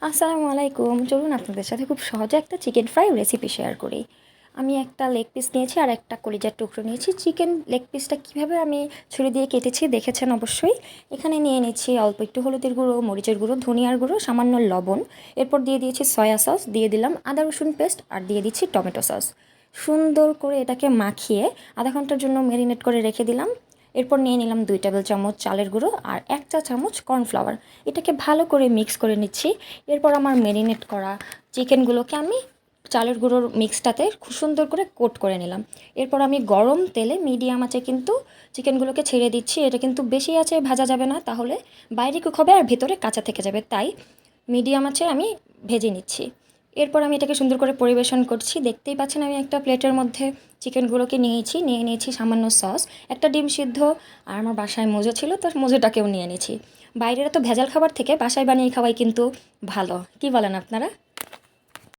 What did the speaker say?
আসসালামু আলাইকুম। চলুন আপনাদের সাথে খুব সহজে একটা চিকেন ফ্রাই রেসিপি শেয়ার করি। আমি একটা লেগ পিস নিয়েছি আর একটা কলিজার টুকরো নিয়েছি। চিকেন লেগ পিসটা কীভাবে আমি ছুরি দিয়ে কেটেছি দেখেছেন অবশ্যই। এখানে নিয়ে নিচ্ছি অল্প একটু হলুদের গুঁড়ো, মরিচের গুঁড়ো, ধনিয়ার গুঁড়ো, সামান্য লবণ। এরপর দিয়ে দিয়েছি সয়া সস, দিয়ে দিলাম আদা রসুন পেস্ট আর দিয়ে দিচ্ছি টমেটো সস। সুন্দর করে এটাকে মাখিয়ে আধা ঘন্টার জন্য ম্যারিনেট করে রেখে দিলাম। এরপর নিয়ে নিলাম 2 টেবিল চামচ চালের গুঁড়ো আর 1 চা চামচ কর্নফ্লাওয়ার। এটাকে ভালো করে মিক্স করে নিচ্ছি। এরপর আমার ম্যারিনেট করা চিকেনগুলোকে আমি চালের গুঁড়োর মিক্সটাতে খুব সুন্দর করে কোট করে নিলাম। এরপর আমি গরম তেলে মিডিয়াম আঁচে কিন্তু চিকেনগুলোকে ছেড়ে দিচ্ছি। এটা কিন্তু বেশি আঁচে ভাজা যাবে না, তাহলে বাইরে কুক হবে আর ভেতরে কাঁচা থেকে যাবে, তাই মিডিয়াম আঁচে আমি ভেজে নিচ্ছি। এরপর আমি এটাকে সুন্দর করে পরিবেশন করছি। দেখতেই পাচ্ছেন আমি একটা প্লেটের মধ্যে চিকেনগুলোকে নিয়ে নিয়েছি সামান্য সস, একটা ডিম সিদ্ধ, আর আমার বাসায় মোজো ছিল তো মোজোটাকেও নিয়ে নিয়েছি। বাইরের তো ভেজাল খাবার থেকে বাসায় বানিয়ে খাওয়াই কিন্তু ভালো, কি বলেন আপনারা?